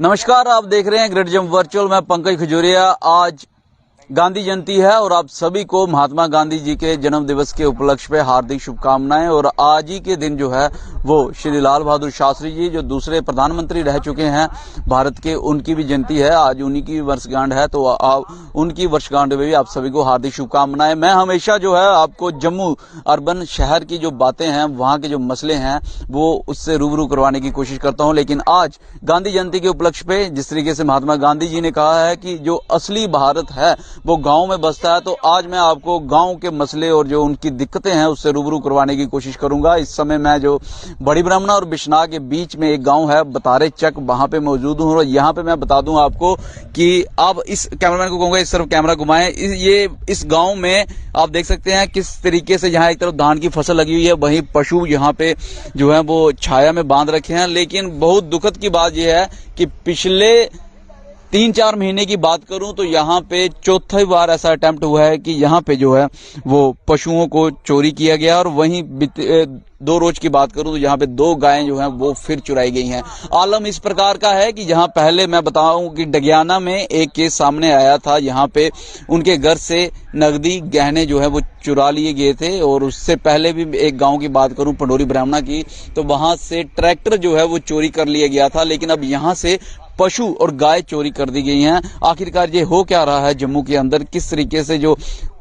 नमस्कार, आप देख रहे हैं ग्रेट जंप वर्चुअल। मैं पंकज खजूरिया। आज गांधी जयंती है और आप सभी को महात्मा गांधी जी के जन्म दिवस के उपलक्ष्य पे हार्दिक शुभकामनाएं। और आज ही के दिन जो है वो श्री लाल बहादुर शास्त्री जी जो दूसरे प्रधानमंत्री रह चुके हैं भारत के, उनकी भी जयंती है। आज उन्हीं की वर्षगांठ है, तो उनकी वर्षगांठ में भी आप सभी को हार्दिक शुभकामनाएं। मैं हमेशा जो है आपको जम्मू अर्बन शहर की जो बातें हैं, वहां के जो मसले हैं, वो उससे रूबरू करवाने की कोशिश करता हूं। लेकिन आज गांधी जयंती के उपलक्ष्य पे जिस तरीके से महात्मा गांधी जी ने कहा है कि जो असली भारत है वो गांव में बसता है, तो आज मैं आपको गांव के मसले और जो उनकी दिक्कतें हैं उससे रूबरू करवाने की कोशिश करूंगा। इस समय मैं जो बड़ी ब्राह्मणा और बिश्नाह के बीच में एक गांव है बतारे चक, वहां पे मौजूद हूं। और यहां पे मैं बता दूं आपको कि आप इस कैमरामैन को कहूंगा इस तरफ कैमरा घुमाएं। ये इस गांव में आप देख सकते हैं किस तरीके से यहाँ एक तरफ धान की फसल लगी हुई है, वहीं पशु यहाँ पे जो है वो छाया में बांध रखे हैं। लेकिन बहुत दुखद की बात यह है कि पिछले 3-4 महीने की बात करूं तो यहाँ पे चौथी बार ऐसा अटेम्प्ट हुआ है कि यहाँ पे जो है वो पशुओं को चोरी किया गया। और वहीं 2 रोज की बात करूं तो यहाँ पे 2 गायें जो हैं वो फिर चुराई गई हैं। आलम इस प्रकार का है कि जहाँ पहले मैं बताऊं कि डगियाना में एक केस सामने आया था, यहाँ पे उनके घर से नकदी गहने जो है वो चुरा लिए गए थे। और उससे पहले भी एक गांव की बात करूं पंडोरी ब्राह्मणा की, तो वहां से ट्रैक्टर जो है वो चोरी कर लिया गया था। लेकिन अब यहाँ से पशु और गाय चोरी कर दी गई हैं। आखिरकार ये हो क्या रहा है जम्मू के अंदर, किस तरीके से जो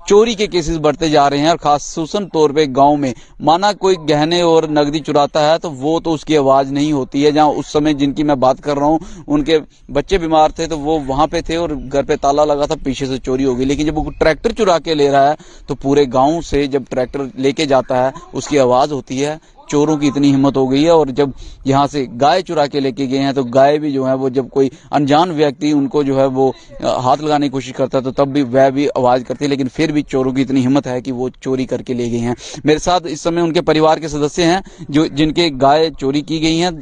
चोरी के केसेस बढ़ते जा रहे हैं। और खासूसन तौर पे गांव में माना कोई गहने और नकदी चुराता है तो वो तो उसकी आवाज नहीं होती है। जहां उस समय जिनकी मैं बात कर रहा हूं उनके बच्चे बीमार थे तो वो वहां पे थे और घर पे ताला लगा था, पीछे से चोरी हो गई। लेकिन जब वो ट्रैक्टर चुरा के ले रहा है तो पूरे गांव से जब ट्रैक्टर लेके जाता है उसकी आवाज होती है। चोरों की इतनी हिम्मत हो गई है। और जब यहाँ से गाय चुरा के लेके गए हैं तो गाय भी जो है वो जब कोई अनजान व्यक्ति उनको जो है वो हाथ लगाने की कोशिश करता है तो तब भी वह भी आवाज करती है। लेकिन फिर भी चोरों की इतनी हिम्मत है कि वो चोरी करके ले गए हैं। मेरे साथ इस समय उनके परिवार के सदस्य हैं जो जिनके गाय चोरी की गई हैं।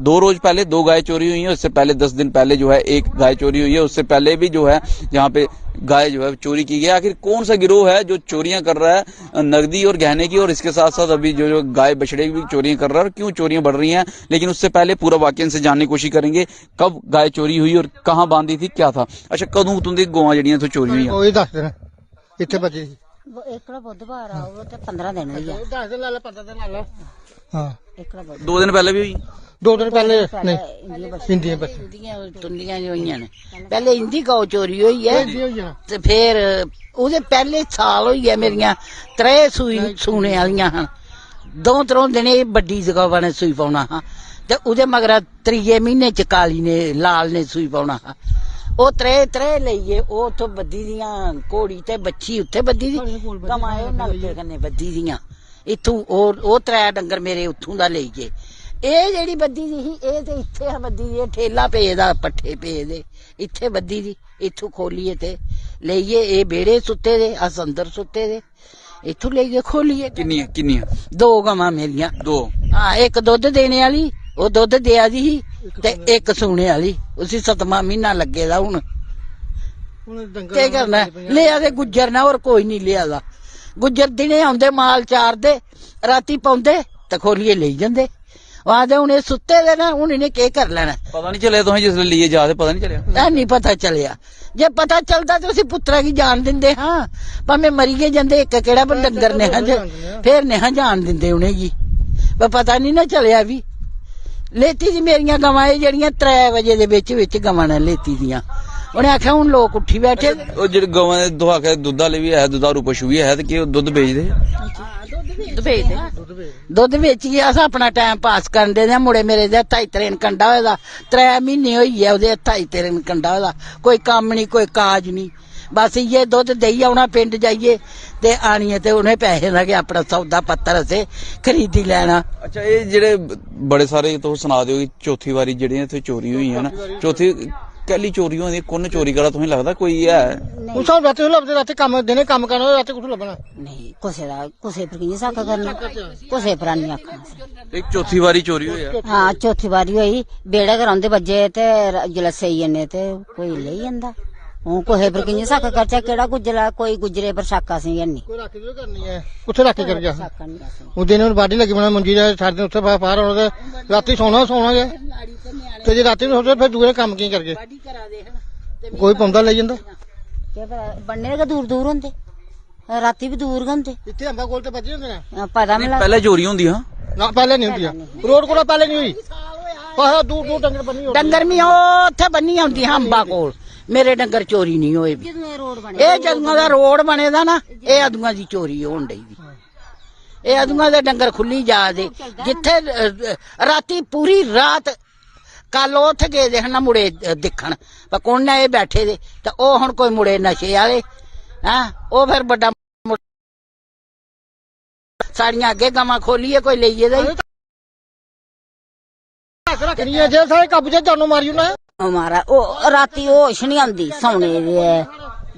2 रोज पहले 2 गाय चोरी हुई है, उससे पहले 10 दिन पहले जो है 1 गाय चोरी हुई है, उससे पहले भी जो है यहाँ पे गाय जो है चोरी की गई। आखिर कौन सा गिरोह है जो चोरियां कर रहा है नकदी और गहने की, और इसके साथ साथ अभी जो गाय बछड़े की भी चोरियां कर रहा है, और क्यों चोरियां बढ़ रही हैं। लेकिन उससे पहले पूरा वाकया से जानने की कोशिश करेंगे कब गाय चोरी हुई और कहाँ बांधी थी, क्या था। अच्छा, कदों तुंदी गौवां जड़ियां तो चोरी हुई ਉਹ 10 ਦਿਨ ਇੱਥੇ ਬੱਜੀ एकड़ा बुधवार आओ तो 15 दिन हुई है। 10 ਦਿਨ ਲਾ ਲੈ 15 ਦਿਨ ਲਾ ਲੈ ਹਾਂ एकड़ा बुध 2 दिन पहले भी हुई। 2 ਦਿਨ ਪਹਿਲੇ ਨਹੀਂ इंदिया ਬੱਚੀ इंदियां तुंदियां जो होईयां ने पहले इंदी गौ चोरी हुई है ਹੋਈ ਜਾਣਾ ते फिर ਉਹਦੇ ਪਹਿਲੇ ਸਾਲ ਹੋਈ ਹੈ ਮੇਰੀਆਂ 3 ਸੂਈ ਸੂਣੇ ਵਾਲੀਆਂ ਹਨ। 2-3 ਦਿਨ ਇਹ ਵੱਡੀ ਜਗਾਵਾਂ ਨੇ ਸੂਈ ਪਾਉਣਾ ਹਾਂ ਤੇ ਉਹਦੇ ਮਗਰ 3 ਮਹੀਨੇ ਚ ਕਾਲੀ ਨੇ ਲਾਲ ਨੇ ਸੂਈ ਪਾਉਣਾ ਹਾਂ। ਉਹ ਤਰੇ ਲਈਏ ਉਹ ਉੱਥੋਂ ਬੱਦੀ ਦੀਆਂ ਘੋੜੀ ਤੇ ਬੱਚੀ ਉੱਥੇ ਬੱਦੀ ਦੀ ਕਮਾਏ ਨਲਕੇ ਕੰਨੇ ਬੱਦੀ ਦੀਆਂ ਇੱਥੋਂ ਉਹ 3 ਡੰਗਰ ਮੇਰੇ ਉੱਥੋਂ ਦਾ ਲਈਏ। ਇਹ ਜਿਹੜੀ ਬੱਦੀ ਦੀ ਸੀ ਇਹ ਤੇ ਇੱਥੇ ਆ ਬੱਦੀ ਦੀ, ਠੇਲਾ ਪਏ ਦਾ ਪੱਠੇ ਪਏ ਦੇ ਇੱਥੇ ਬੱਦੀ ਦੀ, ਇੱਥੋਂ ਖੋਲੀਏ ਤੇ ਲਈਏ। ਇਹ ਬੇੜੇ ਸੁੱਤੇ ਦੇ ਆ ਅੰਦਰ ਸੁੱਤੇ ਦੇ, ਇੱਥੋਂ ਲਈਏ ਖੋਲੀਏ। ਕਿੰਨੀਆਂ 2 ਗਾਵਾਂ ਮੇਰੀਆਂ 2। ਹਾਂ, ਇੱਕ ਦੁੱਧ ਦੇਣੇ ਵਾਲੀ ਉਹ ਦੁੱਧ ਦਿਆ ਦੀ ਸੀ ਤੇ ਇੱਕ ਸੂਣੇ ਵਾਲੀ ਉਸੇ 7ਵਾਂ ਮਹੀਨਾ ਲੱਗੇ ਦਾ। ਹੁਣ ਕੀ ਕਰਨਾ, ਲਿਆ ਦੇ ਗੁੱਜਰ ਨਾ, ਹੋਰ ਕੋਈ ਨਹੀਂ ਲਿਆ ਦਾ। ਗੁੱਜਰ ਦਿਨੇ ਆਉਂਦੇ ਮਾਲ ਚਾਰਦੇ, ਰਾਤੀ ਪਾਉਂਦੇ ਤੇ ਖੋਲੀਏ ਲਈ ਜਾਂਦੇ। ਆਦੇ ਹੁਣ ਇਹ ਸੁੱਤੇ ਦੇ ਨਾ, ਹੁਣ ਇਹਨੇ ਕੀ ਕਰ ਲੈਣਾ। ਪਤਾ ਨਹੀਂ ਚੱਲਿਆ ਤੁਸੀਂ ਜਿਸ ਲਈ ਜਾਦੇ ਪਤਾ ਨਹੀਂ ਚੱਲਿਆ। ਨਹੀਂ ਪਤਾ ਚੱਲਿਆ, ਜੇ ਪਤਾ ਚੱਲਦਾ ਤੇ ਅਸੀਂ ਪੁੱਤਰਾ ਕੀ ਜਾਣ ਦਿੰਦੇ ਹਾਂ। ਭਾਵੇਂ ਮਰੀ ਗਏ ਜਾਂਦੇ, ਇੱਕ ਕਿਹੜਾ ਪਰ ਡੰਗਰ ਨੇ ਫੇਰ ਨੇ ਜਾਣ ਦਿੰਦੇ ਉਹਨੇ ਜੀ, ਪਰ ਪਤਾ ਨਹੀਂ ਨਾ ਚੱਲਿਆ ਵੀ। ਲੇਤੀ ਜੀ ਮੇਰੀਆਂ ਗਵਾਂ ਇਹ ਜਿਹੜੀਆਂ 3 ਵਜੇ ਦੇ ਵਿੱਚ ਗਵਾਂ ਨੇ ਲੇਤੀ ਦੀਆਂ। ਉਹਨੇ ਆਖਿਆ ਹੁਣ ਲੋਕ ਉੱਠੀ ਬੈਠੇ। ਉਹ ਜਿਹੜੇ ਗਵਾਂ ਦੇ ਦੁਆ ਕੇ ਦੁੱਧ ਵਾਲੇ ਵੀ ਹੈ, ਦੁਧਾਰੂ ਪਸ਼ੂ ਵੀ ਹੈ, ਤੇ ਕੀ ਉਹ ਦੁੱਧ ਵੇਚਦੇ ਦੁੱਧ ਵੇਚ ਕੇ ਅਸਾਂ ਆਪਣਾ ਟਾਈਮ ਪਾਸ ਕਰਨ ਦੇ। ਮੁੜੇ ਮੇਰੇ ਦੇ 2.5 ਕੰਡਾ ਹੋਇਆ, 3 ਮਹੀਨੇ ਹੋਈ ਹੈ ਉਹਦੇ 2.5 ਕੰਡਾ ਹੋਇਆ। ਕੋਈ ਕੰਮ ਨਹੀਂ, ਕੋਈ ਕਾਜ ਨਹੀਂ, ਬਸ ਇਹ ਦੁੱਧ ਦੇਈ ਆਉਣਾ, ਪਿੰਡ ਜਾਈਏ ਤੇ ਆਣੀਏ ਤੇ ਉਹਨੇ ਪੈਸੇ ਲਾ ਕੇ ਆਪਣਾ ਸੌਦਾ ਪੱਤਰ ਅਸੀਂ ਖਰੀਦੀ ਲੈਣਾ। ਅੱਛਾ, ਇਹ ਜਿਹੜੇ ਬੜੇ ਸਾਰੇ ਤੁਸੀਂ ਸੁਣਾ ਦਿਓ ਚੌਥੀ ਵਾਰੀ ਜਿਹੜੀਆਂ ਇੱਥੇ ਚੋਰੀ ਹੋਈ ਹੈ ਨਾ, ਚੌਥੀ कैली चोरी होती, कौन चोरी करा तुम्हें लगता कोई है? ਉਸ ਰਾਤੇ ਲੱਭਦੇ, ਰਾਤੇ ਕੰਮ ਦਿਨੇ ਕੰਮ ਕਰਨਾ, ਰਾਤੇ ਕੁਝ ਲੱਭਣਾ नहीं कुसे पर की साका करना, कुसे पर नहीं आखना। एक चौथी बारी चोरी हुई है। हाँ, चौथी बारी हुई, बेड़ा करांदे बजे ते जलसे ही जन्ने ते कोई ले जांदा। ਹੁਣ ਕੋਹੇ ਪਰ ਕਿੰਨੇ ਸ਼ੱਕ ਕਰਚਾ ਕਿਹੜਾ ਗੁਜਰਾ ਕੋਈ ਗੁਜਰੇ ਪਰ ਸ਼ੱਕ ਅਸੀਂ ਹੈ ਨਹੀਂ ਕੋਈ ਰਾਖੀ ਵੀ ਕਰਨੀ ਹੈ ਉੱਥੇ ਰਾਖੀ ਕਰ ਗਿਆ ਸ਼ੱਕ ਨਹੀਂ ਅਸੀਂ ਉਹ ਦਿਨ ਨੂੰ ਬਾਡੀ ਲੱਗੀ ਬਣਾ ਮੰਜੀ ਦਾ ਸਾਡੇ ਦਿਨ ਉੱਥੇ ਬਾਹਰ ਆਉਣਾ ਤੇ ਰਾਤੀ ਸੌਣਾ ਗਿਆ ਤੇ ਜੇ ਰਾਤੀ ਨੂੰ ਸੌਂਦੇ ਫਿਰ ਦੂਰੇ ਕੰਮ ਕੀ ਕਰਗੇ ਵਾਢੀ ਕਰਾ ਦੇ ਹਣ ਕੋਈ ਪਾਉਂਦਾ ਲੈ ਜਾਂਦਾ ਕਿ ਬੰਨੇ ਕੇ ਦੂਰ ਦੂਰ ਹੁੰਦੇ ਰਾਤੀ ਵੀ ਦੂਰ ਹੁੰਦੇ ਇੱਥੇ ਅੰਬਾ ਕੋਲ ਤੇ ਵੱਜੇ ਹੁੰਦੇ ਨੇ ਪਤਾ ਮਿਲਾ ਪਹਿਲੇ ਚੋਰੀ ਹੁੰਦੀ ਹਾਂ ਨਾ ਪਹਿਲੇ ਨਹੀਂ ਹੁੰਦੀ ਆ ਰੋਡ ਕੋਲ ਪਹਿਲੇ ਨਹੀਂ ਹੋਈ ਬਾਹਰ ਦੂਰ ਦੂਰ ਡੰਗਰ ਬੰਨੀ ਹੋਣੀ ਡੰਗਰ ਵੀ ਉਹ ਉੱਥੇ ਬੰਨੀ ਆਉਂਦੀ ਹੰਬਾ ਕੋਲ ਮੇਰੇ ਡੰਗਰ ਚੋਰੀ ਨਹੀਂ ਹੋਏ ਵੀ। ਜਦੋਂ ਇਹ ਰੋਡ ਬਣੇ ਇਹ ਜਦੋਂ ਦਾ ਰੋਡ ਬਣੇ ਦਾ ਨਾ ਇਹ ਅਦੂਆਂ ਦੀ ਚੋਰੀ ਹੋਣ ਡਈ ਦੀ ਇਹ ਅਦੂਆਂ ਦੇ ਡੰਗਰ ਖੁੱਲੀ ਜਾ ਦੇ ਜਿੱਥੇ ਰਾਤੀ ਪੂਰੀ ਰਾਤ ਕੱਲ ਉੱਥੇ ਗਏ ਦੇ ਹਨ ਮੁੜੇ ਦੇਖਣ ਪਰ ਕੋਣ ਨਾ ਇਹ ਬੈਠੇ ਦੇ ਤੇ ਉਹ ਹੁਣ ਕੋਈ ਮੁੜੇ ਨਸ਼ੇ ਵਾਲੇ ਹਾਂ ਉਹ ਫਿਰ ਵੱਡਾ ਸਾੜੀਆਂ ਅੱਗੇ ਗਾਵਾਂ ਖੋਲੀਏ ਕੋਈ ਲਈਏ ਦਾ ਰੱਖਣੀ ਹੈ ਜੇ ਸਾਰੇ ਕਾਬੂ ਚ ਜਾਨੋਂ ਮਾਰੀ ਨਾ ਹਮਾਰਾ ਉਹ ਰਾਤੀ ਹੋਸ਼ ਨਹੀਂ ਆਉਂਦੀ ਸੌਣੇ ਦੇ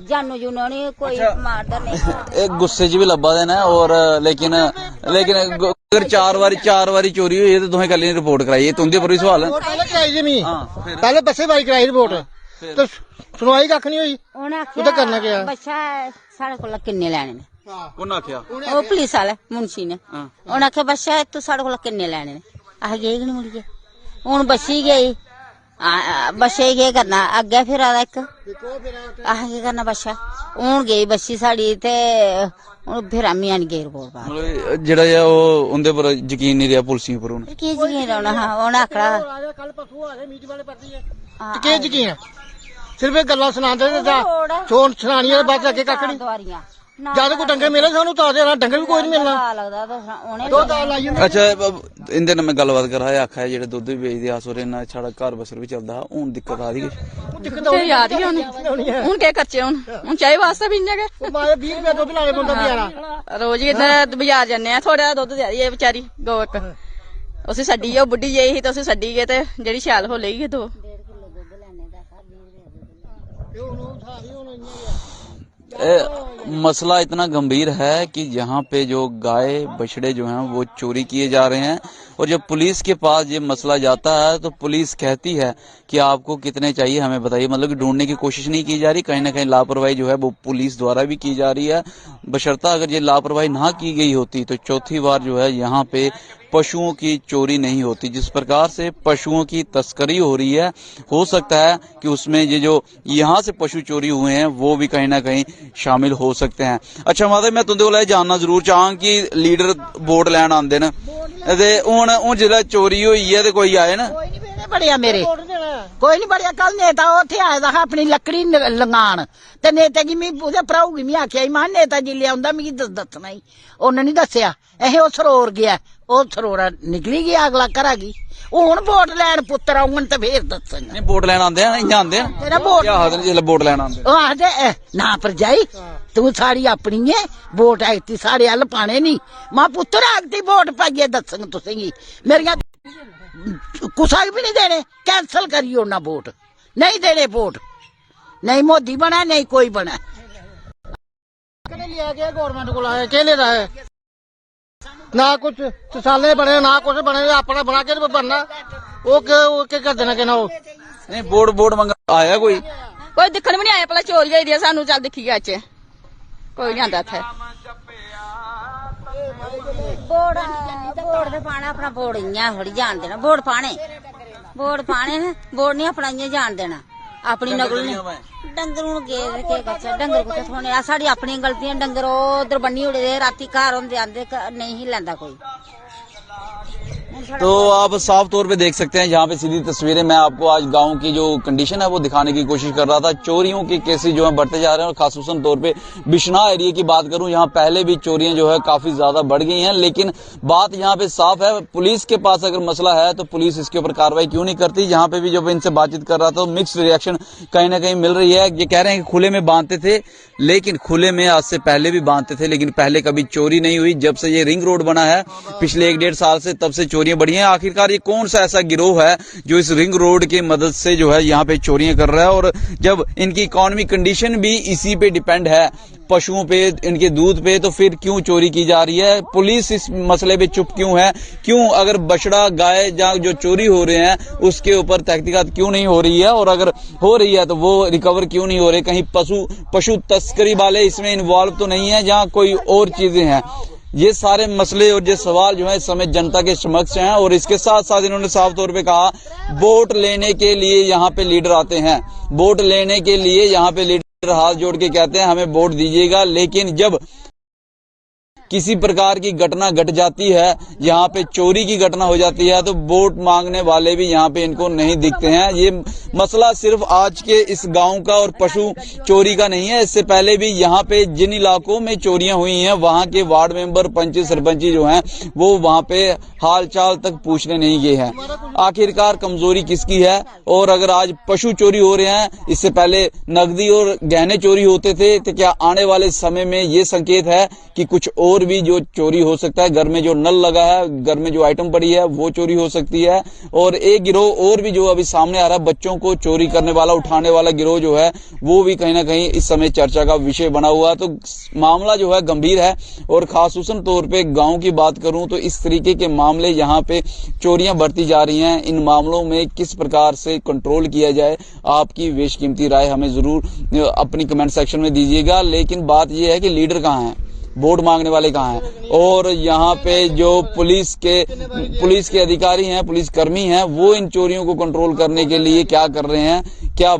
ਜਾਨੂ ਜੁਨੋ ਨਹੀਂ ਕੋਈ ਮਾਰਦਾ ਨਹੀਂ एक गुस्से च भी लब्बा देना है और लेकिन अगर चार बारी चोरी हुई है तो तुम्हें कल रिपोर्ट कराई है तुंदे पर भी सवाल है ਪਹਿਲੇ ਕਰਾਈ ਜੀ ਨਹੀਂ हाँ फिर ਪਹਿਲੇ ਬੱਸੇ ਵਾਰੀ ਕਰਾਈ ਰਿਪੋਰਟ ਤੇ ਸੁਣਵਾਈ ਕੱਖ ਨਹੀਂ ਹੋਈ ਉਹਨੇ ਉਹ ਤਾਂ ਕਰਨਾ ਕੀ ਆ? ਬੱਚਾ ਸਾਡੇ ਕੋਲ ਕਿੰਨੇ ਲੈਣੇ ਨੇ कौन आख्या ਉਹ ਪੁਲਿਸ ਵਾਲਾ ਮੁਨਸ਼ੀ ਨੇ हाँ ਉਹਨੇ ਆਖਿਆ ਬੱਚਾ ਤੂੰ ਸਾਡੇ ਕੋਲ ਕਿੰਨੇ ਲੈਣੇ ਨੇ ਆਹ ਗਏ ਕਿ ਨਹੀਂ ਮੁੜ ਗਏ ਹੁਣ ਬੱਸੀ ਗਈ ਬੱਸੇ ਗਏ ਕਰਨਾ ਅੱਗੇ ਫਿਰ ਆਦਾ ਇੱਕ ਆਹ ਕੀ ਕਰਨਾ ਬੱਚਾ ਹੁਣ ਗਈ ਬੱਸੀ ਸਾਡੀ ਤੇ ਹੁਣ ਫਿਰ ਆਮੀ ਆਣ ਗਏ ਰਿਪੋਰਟ ਪਾ मतलब जेड़ा है वो उनदे पर यकीन नहीं रहा पुलिसियों पर हुन ਕੀ ਜੀ ਰਹਿਣਾ ਹਾਂ ਹੁਣ ਆਖੜਾ ਕੱਲ ਪਰਸੋਂ ਆ ਗਏ ਮੀਟ ਵਾਲੇ ਪਰਦੀ ਹੈ ਹਾਂ, ਕਿ ਯਕੀਨ ਆ? ਸਿਰਫ ਇਹ ਗੱਲਾਂ ਸੁਣਾਉਂਦੇ ਨੇ ਜਾਂ ਚੋਣ ਸੁਣਾਣੀਆਂ ਦੇ ਬਾਅਦ ਅੱਗੇ ਕੱਖ ਨਹੀਂ ਦੁਆਰੀਆਂ ਜਦ ਕੋਈ ਡੰਗਰ ਮਿਲੇ ਸਾਨੂੰ ਤਾਂ ਦੇਣਾ ਡੰਗਰ ਵੀ ਕੋਈ ਨਹੀਂ ਮਿਲਣਾ ਲੱਗਦਾ ਤਾਂ ਉਹਨੇ ਦੋ ਦਾ ਲਾਈ ਜਾਂਦੇ अच्छा इंदे नाल मैं गलबात कर रहा है आखा है जेड़े दुध भी बेचदे आस और इन्ना साड़ा घर बसर भी चलदा हुन दिक्कत आ रही है ਦਿੱਕਤ ਤੇ ਯਾਦ ਹੀ ਹੁਣ ਕੀ ਕਰਚੇ ਹੁਣ ਚਾਹੇ ਵਾਸਤਾ ਵੀ ਇੰਨੇ ਉਹ ਮਾਰੇ 20 ਰੁਪਏ ਦੁੱਧ ਲਾਣੇ ਬੰਦਾ ਵਿਚਾਰਾ ਰੋਜ਼ ਹੀ ਇੱਧਰ ਬਾਜ਼ਾਰ ਜਾਂਦੇ ਆ ਥੋੜਾ ਦੁੱਧ ਦੇ ਦੀ ਇਹ ਵਿਚਾਰੀ ਗੋ ਇੱਕ ਉਸੇ ਛੱਡੀ ਉਹ ਬੁੱਢੀ ਜਿਹੀ ਸੀ ਤੇ ਉਸੇ ਛੱਡੀ ਗਏ ਤੇ ਜਿਹੜੀ ਛਾਲ ਹੋ ਲਈ ਦੋ मसला इतना गंभीर है कि यहाँ पे जो गाय बछड़े जो हैं वो चोरी किए जा रहे हैं और जब पुलिस के पास ये मसला जाता है तो पुलिस कहती है कि आपको कितने चाहिए हमें बताइए मतलब कि ढूंढने की कोशिश नहीं की जा रही कहीं ना कहीं लापरवाही जो है वो पुलिस द्वारा भी की जा रही है बशर्ता अगर ये लापरवाही ना की गई होती तो चौथी बार जो है यहाँ पे पशुओं की चोरी नहीं होती जिस प्रकार से पशुओं की तस्करी हो रही है हो सकता है कि उसमें ये जो यहाँ से पशु चोरी हुए हैं वो भी कहीं ना कहीं शामिल हो सकते हैं अच्छा माता मैं तुंदे कोल जानना जरूर चाहां कि लीडर वोट लैन आंदे न ते हुन जिल्लै चोरी होई है ते कोई आए ना ਕੋਈ ਨਹੀਂ ਵੇਨੇ ਬੜਿਆ ਮੇਰੇ ਕੋਈ ਨਹੀਂ ਬੜਿਆ ਕੱਲ ਨੇਤਾ ਉੱਥੇ ਆਇਆ ਦਾ ਆਪਣੀ ਲੱਕੜੀ ਲੰਗਾਣ ਤੇ ਨੇਤਾ ਜੀ ਮੈਂ ਉਹਦੇ ਭਰਾਉ ਵੀ ਆਖਿਆ ਮਾਂ ਨੇਤਾ ਜੀ ਲਿਆਉਂਦਾ ਮੈਂ ਦੱਸਣਾ ਹੀ ਉਹਨੇ ਨਹੀਂ ਦੱਸਿਆ ਇਹ ਉਹ ਸਰੋਰ ਗਿਆ ਉਹ ਸਰੋਰਾ ਨਿਕਲੀ ਗਿਆ ਅਗਲਾ ਘਰ ਗਈ ਉਹ ਹੁਣ ਵੋਟ ਲੈਣ ਪੁੱਤਰ ਆਉਣ ਤੇ ਫੇਰ ਦੱਸਾਂਗਾ नहीं वोट लैन आंदे हैं इयां आंदे हैं ਤੇਰਾ ਵੋਟ क्या हाल जिल्लै वोट लैन आंदे ਉਹ ਆਖਦੇ ਨਾ ਭਰਜਾਈ ਤੂੰ ਸਾਡੀ ਆਪਣੀ ਏ ਵੋਟ ਆਈਤੀ ਸਾਡੇ ਹੱਲ ਪਾਣੇ ਨਹੀਂ ਮਾਂ ਪੁੱਤਰ ਆਗਤੀ ਵੋਟ ਪਾਈਏ ਦੱਸਾਂਗਾ ਤੁਸੀਂ ਮੇਰੀਆਂ ਕੁਛ ਵੀ ਨਹੀਂ ਦੇਣੇ ਕੈਂਸਲ ਕਰਿਓ ਨਾ ਵੋਟ ਨਹੀਂ ਦੇਣੇ ਵੋਟ ਨਹੀਂ ਮੋਦੀ ਬਣਾ ਨਹੀਂ ਕੋਈ ਬਣਾ ਕਿਹਨੇ ਲਿਆ ਗਿਆ ਗਵਰਨਮੈਂਟ ਕੋਲ ਆਇਆ ਕਿਹਨੇ ਦਾ ਹੈ ਨਾ ਕੁਝ ਸਾਲੇ ਬਣੇ ਨਾ ਕੁਝ ਬਣੇ ਆਪਣਾ ਬਣਾ ਕੇ ਬਣਨਾ ਉਹ ਕੀ ਕਰ ਦੇਣਾ ਕਿਨਾ ਉਹ नहीं वोट मंगा आया कोई ਕੋਈ ਦਿਖਣ ਵੀ ਨਹੀਂ ਆਇਆ ਪਹਿਲਾਂ ਚੋਰੀ ਹੋਈ ਦੀ ਸਾਨੂੰ ਚੱਲ ਦੇਖੀ ਗਿਆ ਚ ਕੋਈ ਨਹੀਂ ਆਂਦਾ ਇੱਥੇ ਵੋਟ ਦੇ ਪਾਣਾ ਆਪਣਾ ਵੋਟ ਇੰਨਾ ਥੋੜੀ ਜਾਣ ਦੇਣਾ ਵੋਟ ਪਾਣੇ ਨੇ ਵੋਟ ਨਹੀਂ ਆਪਣਾ ਇੰਨਾ ਜਾਣ ਦੇਣਾ ਆਪਣੀ ਨਕਲ ਨਹੀਂ ਡੰਗਰ ਨੂੰ ਕੇ ਕੱਚਾ ਡੰਗਰ ਕੁੱਤੇ ਥੋਣੇ ਆ ਸਾਡੀ ਆਪਣੀਆਂ ਗਲਤੀਆਂ ਡੰਗਰ ਉਧਰ ਬੰਨੀ ਉੜੇ ਦੇ ਰਾਤੀ ਘਰ ਹੁੰਦੇ ਆਂਦੇ ਨਹੀਂ ਹੀ ਲੈਂਦਾ ਕੋਈ तो आप साफ तौर पे देख सकते हैं यहाँ पे सीधी तस्वीरें मैं आपको आज गांव की जो कंडीशन है वो दिखाने की कोशिश कर रहा था चोरियों के केसेस जो है बढ़ते जा रहे हैं और खासूसन तौर पे बिश्ना एरिया की बात करूं यहाँ पहले भी चोरियां जो है काफी ज्यादा बढ़ गई हैं लेकिन बात यहाँ पे साफ है पुलिस के पास अगर मसला है तो पुलिस इसके ऊपर कार्रवाई क्यों नहीं करती यहाँ पे भी जब इनसे बातचीत कर रहा था तो मिक्स्ड रिएक्शन कहीं ना कहीं मिल रही है ये कह रहे हैं कि खुले में बांधते थे लेकिन खुले में आज से पहले भी बांधते थे लेकिन पहले कभी चोरी नहीं हुई जब से ये रिंग रोड बना है पिछले 1-1.5 साल से तब से चोरियां बढ़ी हैं आखिरकार ये कौन सा ऐसा गिरोह है जो इस रिंग रोड की मदद से जो है यहाँ पे चोरियां कर रहा है और जब इनकी इकोनॉमिक कंडीशन भी इसी पे डिपेंड है पशुओं पे, इनके दूध पे, तो फिर क्यों चोरी की जा रही है? पुलिस इस मसले पे चुप क्यों है? क्यों अगर बछड़ा गाय जो चोरी हो रहे हैं उसके ऊपर तहकीकात क्यों नहीं हो रही है, और अगर हो रही है तो वो रिकवर क्यों नहीं हो रहे? कहीं पशु तस्करी वाले इसमें इन्वॉल्व तो नहीं है जहां कोई और चीजें हैं? ये सारे मसले और ये सवाल जो है इस समय जनता के समक्ष हैं। और इसके साथ साथ इन्होंने साफ तौर पे कहा, वोट लेने के लिए यहाँ पे लीडर आते हैं, वोट लेने के लिए यहाँ पे लीडर हाथ जोड़ के कहते हैं हमें वोट दीजिएगा, लेकिन जब किसी प्रकार की घटना घट जाती है, यहाँ पे चोरी की घटना हो जाती है, तो वोट मांगने वाले भी यहाँ पे इनको नहीं दिखते हैं। ये मसला सिर्फ आज के इस गांव का और पशु चोरी का नहीं है, इससे पहले भी यहाँ पे जिन इलाकों में चोरियां हुई हैं वहां के वार्ड मेंबर, पंच, सरपंची जो हैं वो वहां पे हाल चाल तक पूछने नहीं गए हैं। आखिरकार कमजोरी किसकी है? और अगर आज पशु चोरी हो रहे हैं, इससे पहले नकदी और गहने चोरी होते थे, तो क्या आने वाले समय में ये संकेत है कि कुछ और भी जो चोरी हो सकता है? घर में जो नल लगा है, घर में जो आइटम पड़ी है वो चोरी हो सकती है। और एक गिरोह और भी जो अभी सामने आ रहा है, बच्चों को चोरी करने वाला, उठाने वाला गिरोह जो है वो भी कहीं ना कहीं इस समय चर्चा का विषय बना हुआ है। तो मामला जो है गंभीर है। और खासूसन तौर पे गांव की बात करूं तो इस तरीके के मामले यहाँ पे चोरियां बढ़ती जा रही हैं। इन मामलों में किस प्रकार से कंट्रोल किया जाए, आपकी बेशकीमती राय हमें जरूर अपनी कमेंट सेक्शन में दीजिएगा। लेकिन बात यह है कि लीडर कहाँ हैं, वोट मांगने वाले कहाँ हैं? और यहाँ पे जो पुलिस के अधिकारी हैं, पुलिस कर्मी हैं, वो इन चोरियों को कंट्रोल करने के लिए क्या कर रहे हैं? क्या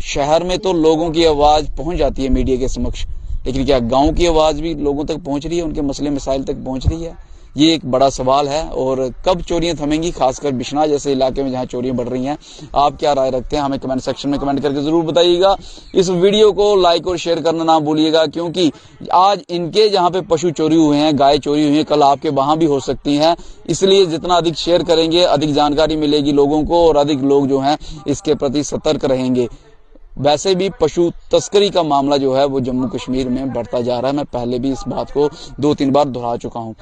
शहर में तो लोगों की आवाज पहुंच जाती है मीडिया के समक्ष, लेकिन क्या गांव की आवाज भी लोगों तक पहुंच रही है, उनके मसले मसाइल तक पहुंच रही है? ये एक बड़ा सवाल है। और कब चोरियां थमेंगी, खासकर बिश्नाह जैसे इलाके में जहां चोरियां बढ़ रही हैं? आप क्या राय रखते हैं? हमें कमेंट सेक्शन में कमेंट करके जरूर बताइएगा। इस वीडियो को लाइक और शेयर करना ना भूलिएगा, क्योंकि आज इनके जहां पे पशु चोरी हुए हैं, गाय चोरी हुई है, कल आपके वहां भी हो सकती हैं। इसलिए जितना अधिक शेयर करेंगे, अधिक जानकारी मिलेगी लोगों को, और अधिक लोग जो हैं इसके प्रति सतर्क रहेंगे। वैसे भी पशु तस्करी का मामला जो है वो जम्मू कश्मीर में बढ़ता जा रहा है। मैं पहले भी इस बात को 2-3 बार दोहरा चुका हूं।